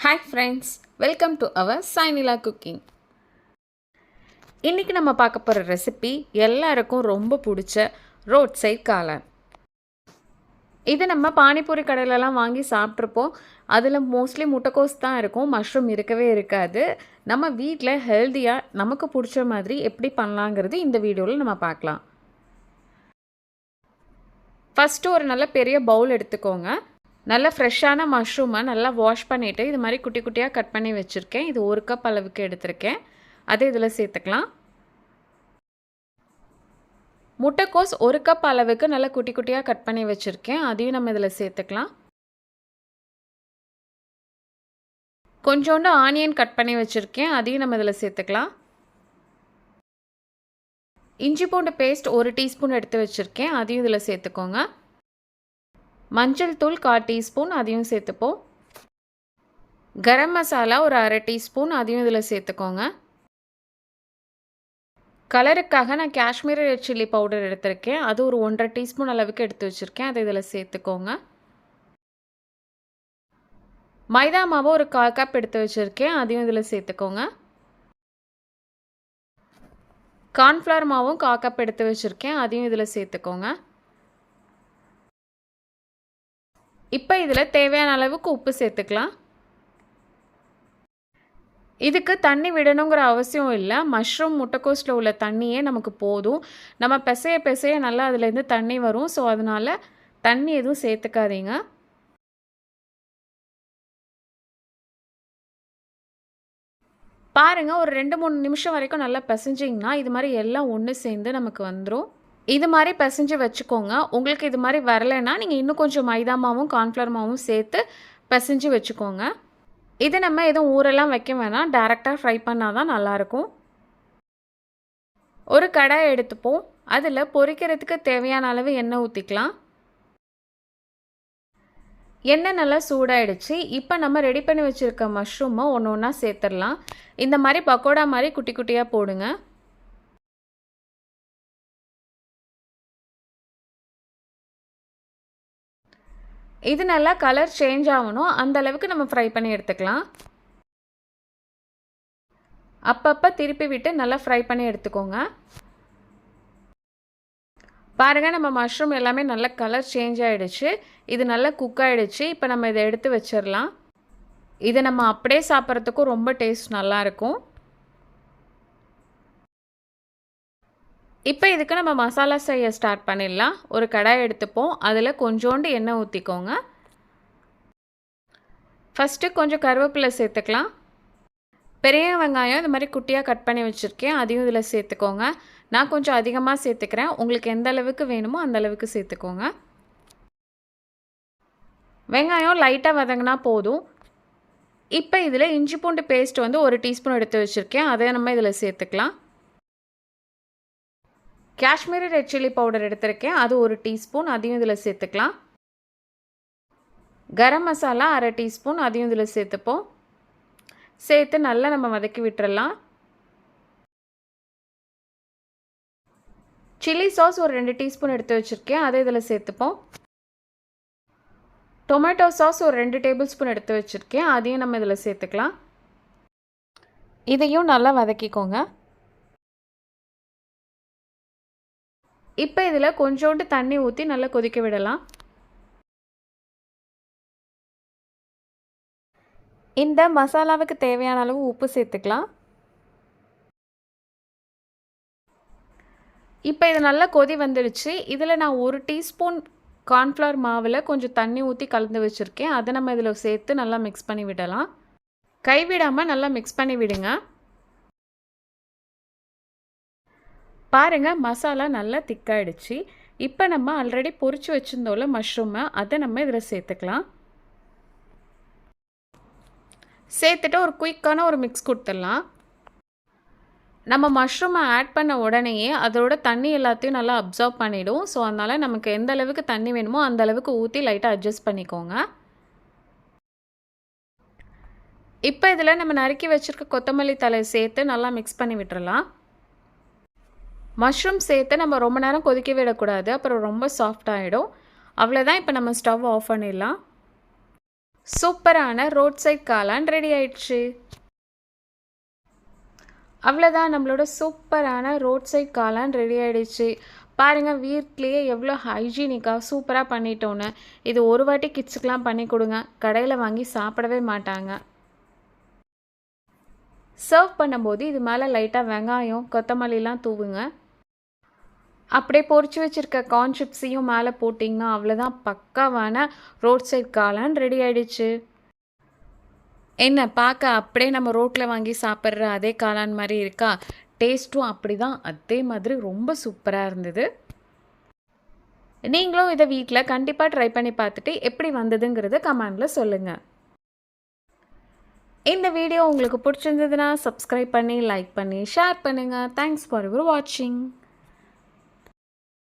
Hi friends, welcome to our Sainila cooking. இன்றைக்கி நம்ம பார்க்க போகிற ரெசிபி எல்லாருக்கும் ரொம்ப பிடிச்ச ரோட் சைட் காளான். இது நம்ம பானிபூரி கடையிலலாம் வாங்கி சாப்பிட்ருப்போம். அதில் மோஸ்ட்லி முட்டைக்கோஸ் தான் இருக்கும், மஷ்ரூம் இருக்கவே இருக்காது. நம்ம வீட்டில் ஹெல்த்தியாக நமக்கு பிடிச்ச மாதிரி எப்படி பண்ணலாங்கிறது இந்த வீடியோவில் நம்ம பார்க்கலாம். ஃபஸ்ட்டு ஒரு நல்ல பெரிய பவுல் எடுத்துக்கோங்க. நல்ல ஃப்ரெஷ்ஷான மஷ்ரூமை நல்லா வாஷ் பண்ணிவிட்டு இது மாதிரி குட்டி குட்டியாக கட் பண்ணி வச்சுருக்கேன். இது 1 கப் அளவுக்கு எடுத்திருக்கேன். அதை இதில் சேர்த்துக்கலாம். முட்டைக்கோஸ் 1 கப் அளவுக்கு நல்லா குட்டி குட்டியாக கட் பண்ணி வச்சுருக்கேன். அதையும் நம்ம இதில் சேர்த்துக்கலாம். கொஞ்சோண்டு ஆனியன் கட் பண்ணி வச்சுருக்கேன். அதையும் நம்ம இதில் சேர்த்துக்கலாம். இஞ்சி பூண்டு பேஸ்ட் 1 டீஸ்பூன் எடுத்து வச்சுருக்கேன். அதையும் இதில் சேர்த்துக்கோங்க. மஞ்சள் தூள் 1/4 டீஸ்பூன், அதையும் சேர்த்துப்போம். கரம் மசாலா ஒரு 1/2 டீஸ்பூன், அதையும் இதில் சேர்த்துக்கோங்க. கலருக்காக நான் காஷ்மீரி ரெட் சில்லி பவுடர் எடுத்திருக்கேன். அது ஒரு 1/2 டீஸ்பூன் அளவுக்கு எடுத்து வச்சுருக்கேன். அதை இதில் சேர்த்துக்கோங்க. மைதா மாவு ஒரு 1/4 கப் எடுத்து வச்சுருக்கேன். அதையும் இதில் சேர்த்துக்கோங்க. கார்ன்ஃப்ளவர் மாவும் 1/4 கப் எடுத்து வச்சுருக்கேன். அதையும் இதில் சேர்த்துக்கோங்க. இப்போ இதில் தேவையான அளவுக்கு உப்பு சேர்த்துக்கலாம். இதுக்கு தண்ணி விடணுங்கிற அவசியம் இல்லை. மஷ்ரூம் முட்டைக்கோஸில் உள்ள தண்ணியே நமக்கு போதும். நம்ம பிசைய நல்லா அதுலேருந்து தண்ணி வரும். ஸோ அதனால் தண்ணி எதுவும் சேர்த்துக்காதீங்க. பாருங்கள், ஒரு 2-3 நிமிஷம் வரைக்கும் நல்லா பிசைஞ்சிங்கன்னா இது மாதிரி எல்லாம் ஒன்று சேர்ந்து நமக்கு வந்துடும். இது மாதிரி பிசைஞ்சு வச்சுக்கோங்க. உங்களுக்கு இது மாதிரி வரலைன்னா நீங்கள் இன்னும் கொஞ்சம் மைதா மாவும் கார்ன்ஃப்ளவர் மாவும் சேர்த்து பிசைஞ்சு வச்சுக்கோங்க. இது நம்ம எதுவும் ஊரெல்லாம் வைக்க வேணாம், டைரெக்டாக ஃப்ரை பண்ணால் தான் நல்லாயிருக்கும். ஒரு கடாய் எடுத்துப்போம். அதில் பொரிக்கிறதுக்கு தேவையான அளவு எண்ணெய் ஊற்றிக்கலாம். எண்ணெய் நல்லா சூடாயிடுச்சு. இப்போ நம்ம ரெடி பண்ணி வச்சுருக்க மஷ்ரூமை ஒன்று ஒன்றா சேர்த்துடலாம். இந்த மாதிரி பக்கோடா மாதிரி குட்டி குட்டியாக போடுங்க. இது நல்லா கலர் சேஞ்ச் ஆகணும், அந்த அளவுக்கு நம்ம ஃப்ரை பண்ணி எடுத்துக்கலாம். அப்பப்போ திருப்பி விட்டு நல்லா ஃப்ரை பண்ணி எடுத்துக்கோங்க. பாருங்கள், நம்ம மஷ்ரூம் எல்லாமே நல்லா கலர் சேஞ்ச் ஆகிடுச்சு. இது நல்லா குக் ஆகிடுச்சு. இப்போ நம்ம இதை எடுத்து வச்சிடலாம். இதை நம்ம அப்படியே சாப்பிட்றதுக்கும் ரொம்ப டேஸ்ட் நல்லாயிருக்கும். இப்போ இதுக்கு நம்ம மசாலா செய்ய ஸ்டார்ட் பண்ணிடலாம். ஒரு கடாய் எடுத்துப்போம். அதில் கொஞ்சோண்டு எண்ணெய் ஊற்றிக்கோங்க. ஃபஸ்ட்டு கொஞ்சம் கருவேப்பிலை சேர்த்துக்கலாம். பெரிய வெங்காயம் இந்த மாதிரி குட்டியாக கட் பண்ணி வச்சுருக்கேன். அதையும் இதில் சேர்த்துக்கோங்க. நான் கொஞ்சம் அதிகமாக சேர்த்துக்கிறேன். உங்களுக்கு எந்த அளவுக்கு வேணுமோ அந்த அளவுக்கு சேர்த்துக்கோங்க. வெங்காயம் லைட்டாக வதங்கினா போதும். இப்போ இதில் இஞ்சி பூண்டு பேஸ்ட் 1 டீஸ்பூன் எடுத்து வச்சுருக்கேன். அதை நம்ம இதில் சேர்த்துக்கலாம். காஷ்மீரி ரெட் சில்லி பவுடர் எடுத்திருக்கேன். அது 1 டீஸ்பூன், அதையும் இதில் சேர்த்துக்கலாம். கரம் மசாலா 1/2 டீஸ்பூன், அதையும் இதில் சேர்த்துப்போம். சேர்த்து நல்லா நம்ம வதக்கி விட்டுறலாம். சில்லி சாஸ் ஒரு 2 டீஸ்பூன் எடுத்து வச்சுருக்கேன். அதை இதில் சேர்த்துப்போம். டொமேட்டோ சாஸ் ஒரு 2 டேபிள் ஸ்பூன் எடுத்து வச்சுருக்கேன். அதையும் நம்ம இதில் சேர்த்துக்கலாம். இதையும் நல்லா வதக்கிக்கோங்க. இப்போ இதில் கொஞ்சோண்டு தண்ணி ஊற்றி நல்லா கொதிக்க விடலாம். இந்த மசாலாவுக்கு தேவையான அளவு உப்பு சேர்த்துக்கலாம். இப்போ இது நல்லா கொதி வந்துடுச்சு. இதில் நான் 1 டீஸ்பூன் கார்ன்ஃப்ளவர் மாவில் கொஞ்சம் தண்ணி ஊற்றி கலந்து வச்சுருக்கேன். அதை நம்ம இதில் சேர்த்து நல்லா மிக்ஸ் பண்ணி விடலாம். கைவிடாமல் நல்லா மிக்ஸ் பண்ணி விடுங்க. பாருங்கள், மசாலா நல்லா திக்காயிடுச்சு. இப்போ நம்ம ஆல்ரெடி பொரிச்சு வச்சுருந்தோம்ல மஷ்ரூமை, அதை நம்ம இதில் சேர்த்துக்கலாம். சேர்த்துட்டு ஒரு குயிக்கான ஒரு மிக்ஸ் கொடுத்துடலாம். நம்ம மஷ்ரூமை ஆட் பண்ண உடனேயே அதோட தண்ணி எல்லாத்தையும் நல்லா அப்சர்வ் பண்ணிவிடும். ஸோ அதனால் நமக்கு எந்த அளவுக்கு தண்ணி வேணுமோ அந்த அளவுக்கு ஊற்றி லைட்டாக அட்ஜஸ்ட் பண்ணிக்கோங்க. இப்போ இதில் நம்ம நறுக்கி வச்சுருக்க கொத்தமல்லி தழை சேர்த்து நல்லா மிக்ஸ் பண்ணி விட்டுறலாம். மஷ்ரூம் சேர்த்து நம்ம ரொம்ப நேரம் கொதிக்க விடக்கூடாது, அப்புறம் ரொம்ப சாஃப்ட் ஆகிடும். அவ்வளோதான். இப்போ நம்ம ஸ்டவ் ஆஃப் பண்ணிடலாம். சூப்பரான ரோட் சைட் காளான் ரெடி ஆயிடுச்சு. அவ்வளோதான், நம்மளோட சூப்பரான ரோட் சைட் காளான் ரெடி ஆயிடுச்சு. பாருங்கள், வீட்லேயே எவ்வளோ ஹைஜீனிக்காக சூப்பராக பண்ணிட்டோன்னு. இது ஒரு வாட்டி கிட்ஸுக்கெலாம் பண்ணி கொடுங்க, கடையில் வாங்கி சாப்பிடவே மாட்டாங்க. சர்வ் பண்ணும்போது இது மேலே லைட்டாக வெங்காயம் கொத்தமல்லிலாம் தூவுங்க. அப்படியே பொரிச்சு வச்சுருக்க கார்ன் சிப்ஸையும் மேலே போட்டிங்கன்னா அவ்வளோதான், பக்காவான ரோட் சைட் காளான் ரெடி ஆயிடுச்சு. என்ன பார்க்க அப்படியே நம்ம ரோட்டில் வாங்கி சாப்பிட்ற அதே காளான் மாதிரி இருக்கா? டேஸ்ட்டும் அப்படி தான், அதே மாதிரி ரொம்ப சூப்பராக இருந்தது. நீங்களும் இதை வீட்டில் கண்டிப்பாக ட்ரை பண்ணி பார்த்துட்டு எப்படி வந்ததுங்கிறத கமெண்டில் சொல்லுங்கள். இந்த வீடியோ உங்களுக்கு பிடிச்சிருந்ததுன்னா சப்ஸ்கிரைப் பண்ணி லைக் பண்ணி ஷேர் பண்ணுங்கள். தேங்க்ஸ் ஃபார் யுவர் வாட்சிங்.